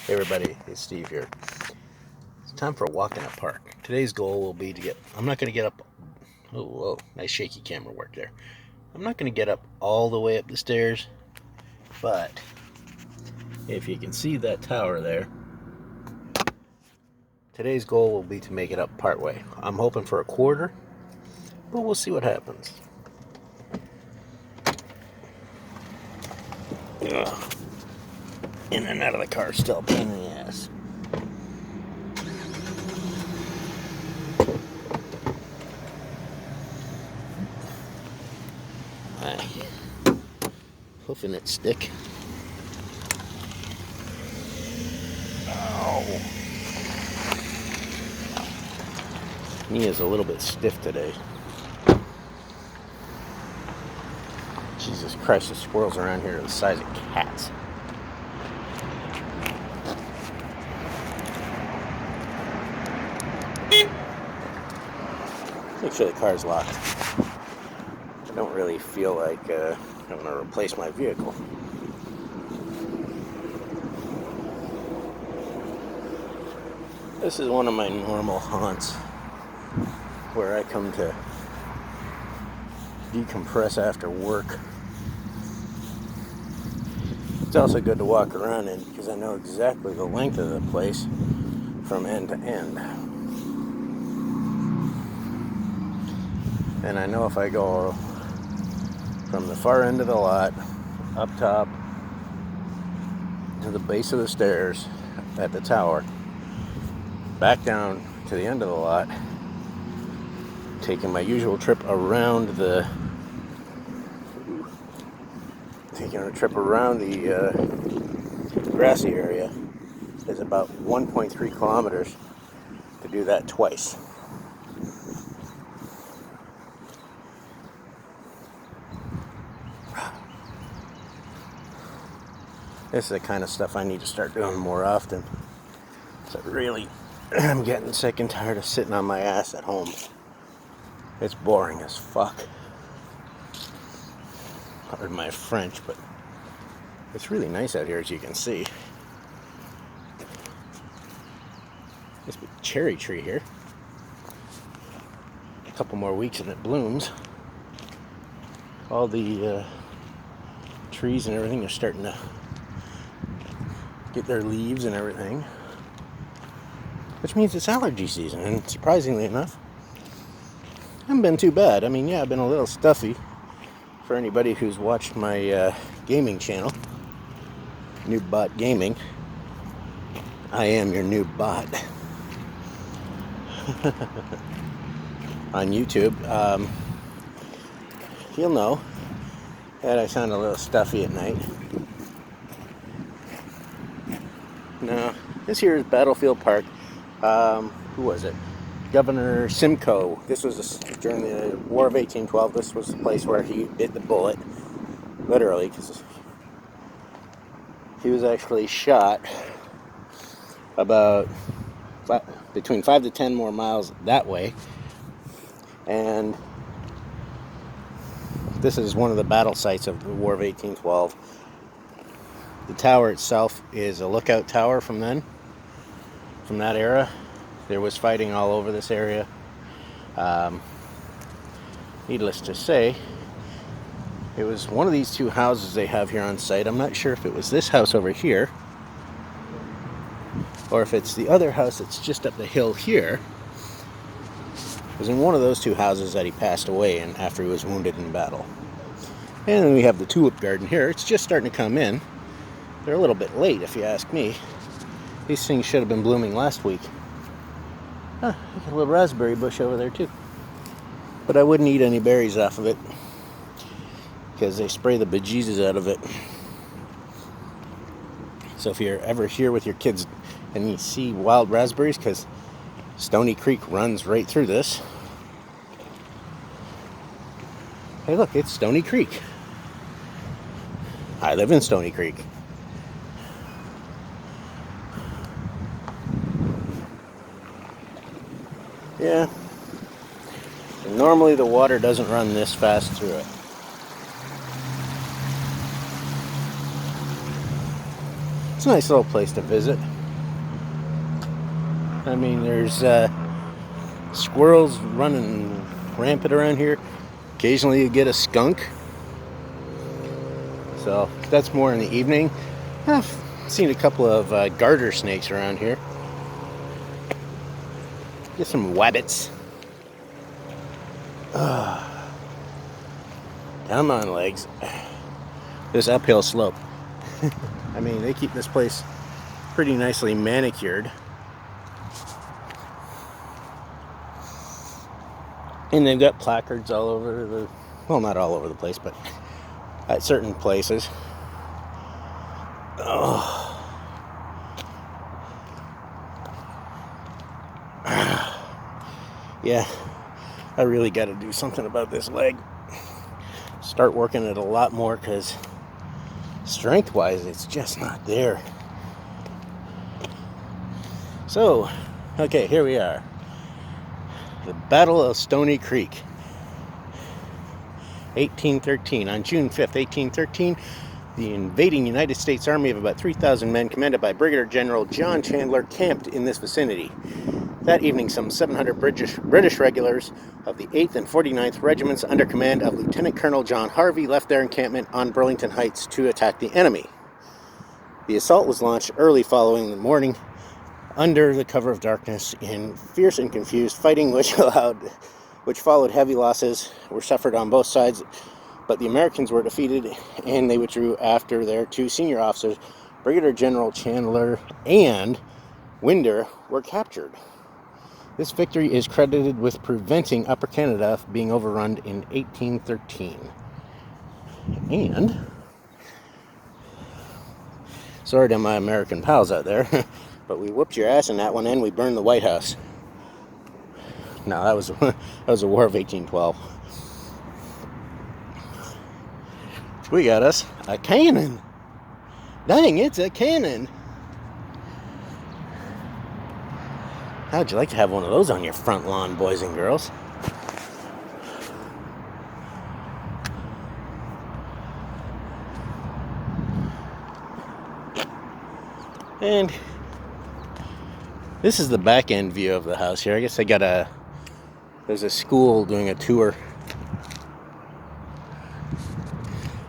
Hey everybody, it's Steve here. It's time for a walk in a park. Today's goal will be I'm not going to get up, oh, whoa, nice shaky camera work there. I'm not going to get up all the way up the stairs, but if you can see that tower there, today's goal will be to make it up part way. I'm hoping for a quarter, but we'll see what happens. Ugh. In and out of the car, still a pain in the ass. Hoofing it stick. Ow. Knee is a little bit stiff today. Jesus Christ, the squirrels around here are the size of cats. Make sure the car's locked. I don't really feel like I'm going to replace my vehicle. This is one of my normal haunts where I come to decompress after work. It's also good to walk around in because I know exactly the length of the place from end to end. And I know if I go from the far end of the lot, up top, to the base of the stairs at the tower, back down to the end of the lot, taking my usual trip around the grassy area is about 1.3 kilometers to do that twice. This is the kind of stuff I need to start doing more often. So really, I'm getting sick and tired of sitting on my ass at home. It's boring as fuck. Pardon my French, but it's really nice out here, as you can see. This big cherry tree here. A couple more weeks and it blooms. All the trees and everything are starting to get their leaves and everything, which means it's allergy season, and surprisingly enough, I haven't been too bad. I mean, yeah, I've been a little stuffy. For anybody who's watched my gaming channel, Noobbot Gaming, I am your Noobbot on YouTube. You'll know that I sound a little stuffy at night. No, this here is Battlefield Park. Who was it? Governor Simcoe. This was during the War of 1812. This was the place where he bit the bullet, literally, because he was actually shot about between 5 to 10 more miles that way. And this is one of the battle sites of the War of 1812. The tower itself is a lookout tower from that era. There was fighting all over this area. Needless to say, it was one of these two houses they have here on site. I'm not sure if it was this house over here, or if it's the other house that's just up the hill here. It was in one of those two houses that he passed away in after he was wounded in battle. And then we have the tulip garden here. It's just starting to come in. They're a little bit late, if you ask me. These things should have been blooming last week. Got a little raspberry bush over there too. But I wouldn't eat any berries off of it because they spray the bejesus out of it. So if you're ever here with your kids and you see wild raspberries, because Stony Creek runs right through this. Hey look, it's Stony Creek. I live in Stony Creek. Yeah. And normally the water doesn't run this fast through it. It's a nice little place to visit. I mean, there's squirrels running rampant around here. Occasionally you get a skunk. So that's more in the evening. I've seen a couple of garter snakes around here. Get some wabbits. Come on, legs. This uphill slope. I mean, they keep this place pretty nicely manicured. And they've got placards all over the, well, not all over the place, but at certain places. Oh. Yeah, I really got to do something about this leg. Start working it a lot more, because strength-wise, it's just not there. So, okay, here we are. The Battle of Stony Creek, 1813. On June 5th, 1813, the invading United States Army of about 3,000 men, commanded by Brigadier General John Chandler, camped in this vicinity. That evening, some 700 British regulars of the 8th and 49th Regiments, under command of Lieutenant Colonel John Harvey, left their encampment on Burlington Heights to attack the enemy. The assault was launched early following the morning, under the cover of darkness, in fierce and confused fighting, which followed. Heavy losses were suffered on both sides, but the Americans were defeated, and they withdrew after their two senior officers, Brigadier General Chandler and Winder, were captured. This victory is credited with preventing Upper Canada being overrun in 1813. And, sorry to my American pals out there, but we whooped your ass in that one, and we burned the White House. No, that was a War of 1812. We got us a cannon. Dang, it's a cannon. How'd you like to have one of those on your front lawn, boys and girls? And this is the back end view of the house here. I guess there's a school doing a tour.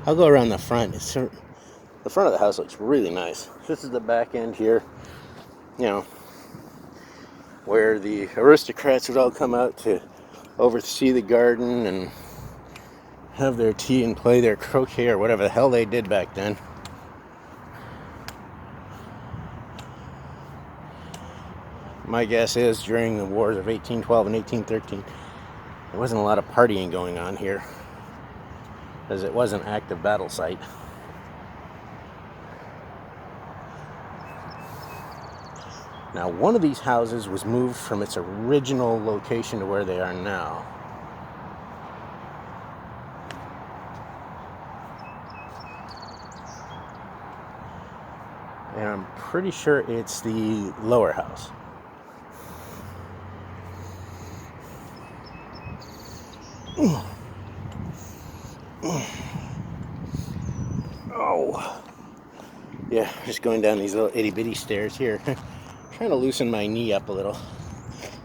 I'll go around the front. The front of the house looks really nice. This is the back end here, you know, where the aristocrats would all come out to oversee the garden and have their tea and play their croquet or whatever the hell they did back then. My guess is during the wars of 1812 and 1813, there wasn't a lot of partying going on here, as it was an active battle site. Now, one of these houses was moved from its original location to where they are now. And I'm pretty sure it's the lower house. Oh. Yeah, just going down these little itty bitty stairs here. Trying to loosen my knee up a little.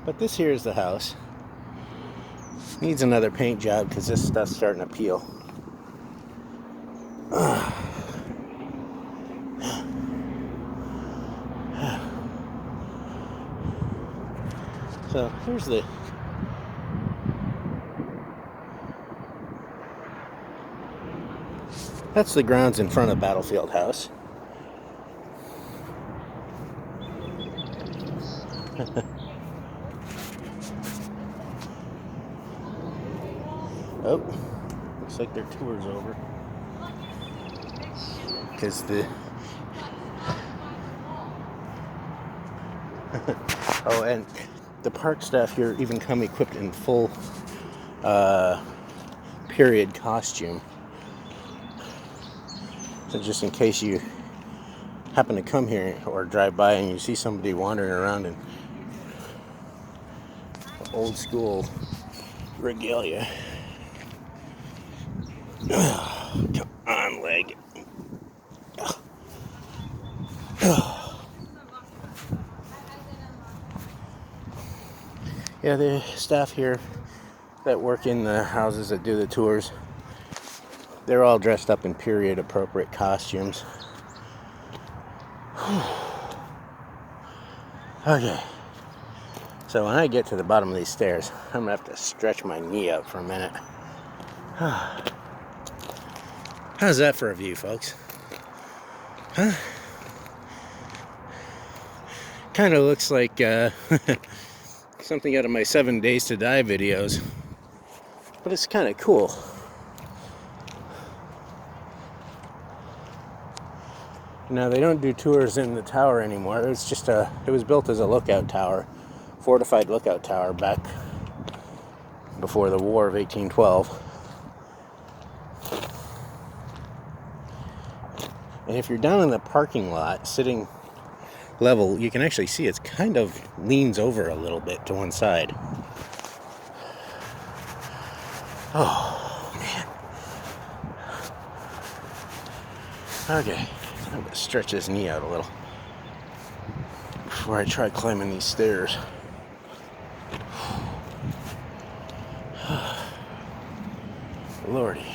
But this here is the house. Needs another paint job because this stuff's starting to peel. So here's that's the grounds in front of Battlefield House. Oh, looks like their tour's over. Because oh, and the park staff here even come equipped in full period costume. So just in case you happen to come here or drive by and you see somebody wandering around in old school regalia. Oh, come on, leg. Yeah, the staff here that work in the houses that do the tours, they're all dressed up in period appropriate costumes. Okay. So when I get to the bottom of these stairs, I'm gonna have to stretch my knee out for a minute. How's that for a view, folks? Huh? Kind of looks like something out of my 7 Days to Die videos. But it's kind of cool. Now, they don't do tours in the tower anymore. It's just it was built as a lookout tower, fortified lookout tower back before the War of 1812. And if you're down in the parking lot, sitting level, you can actually see it's kind of leans over a little bit to one side. Oh, man. Okay, I'm going to stretch this knee out a little before I try climbing these stairs. Lordy.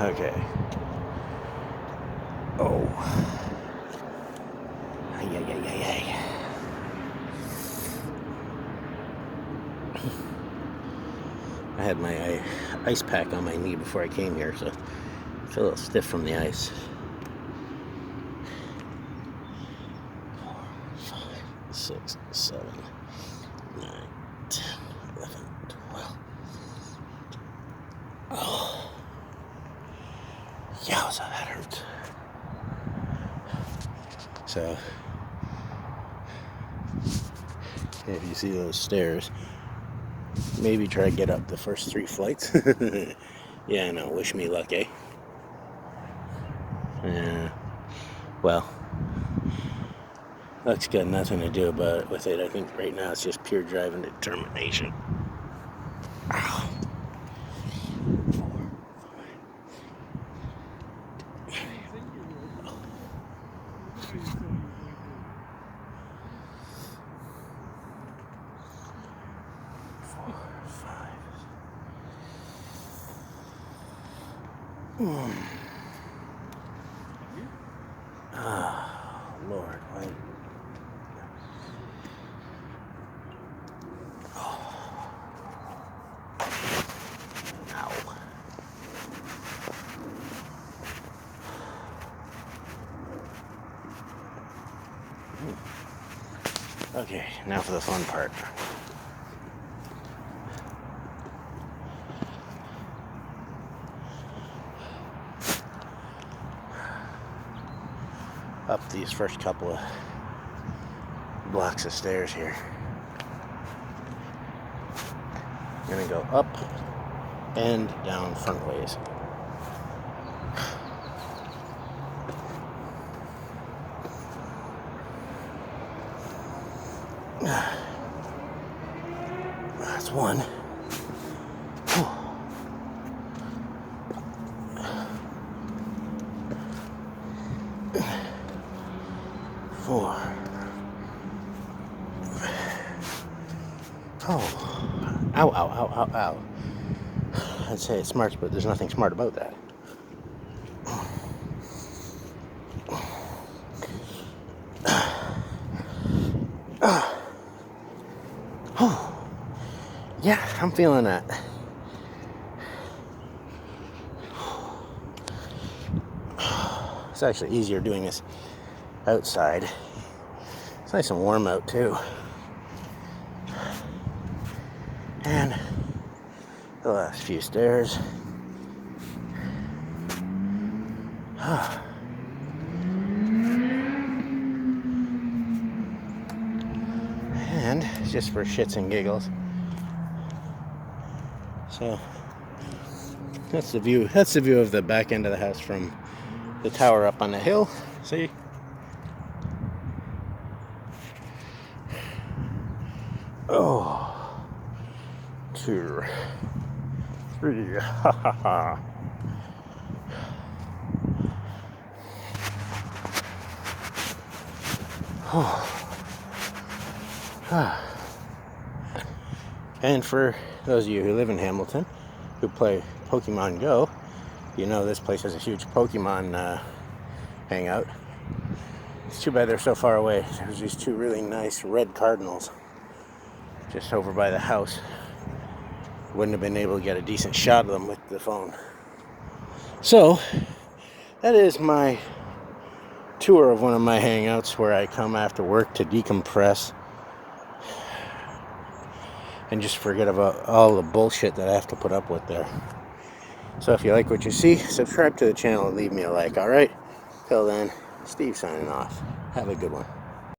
Okay. Oh. Ay. I had my ice pack on my knee before I came here, so it's a little stiff from the ice. 4, 5, 6, 7, 9, 10, 11, 12. Oh. Yowza, that hurts. So, if you see those stairs, maybe try to get up the first 3 flights. Yeah, no, wish me luck, eh? Yeah. Well, luck's got nothing to do with it. I think right now it's just pure drive and determination. Ow. 4, 5. 4, 5. Ah, Lord, why? Oh. Ow. Okay, now for the fun part. Up these first couple of blocks of stairs here. I'm gonna go up and down front ways. That's one. 4. Oh. Ow. I'd say it's smart, but there's nothing smart about that. Yeah, I'm feeling that. It's actually easier doing this outside. It's nice and warm out too. And the last few stairs. And just for shits and giggles. So that's the view. That's the view of the back end of the house from the tower up on the hill. See? Oh. 2, 3. Ha ha ha. And for those of you who live in Hamilton, who play Pokemon Go, you know this place has a huge Pokemon hangout. It's too bad they're so far away. There's these 2 really nice red cardinals just over by the house. Wouldn't have been able to get a decent shot of them with the phone. So, that is my tour of one of my hangouts where I come after work to decompress and just forget about all the bullshit that I have to put up with there. So if you like what you see, subscribe to the channel and leave me a like, alright? Till then, Steve signing off. Have a good one.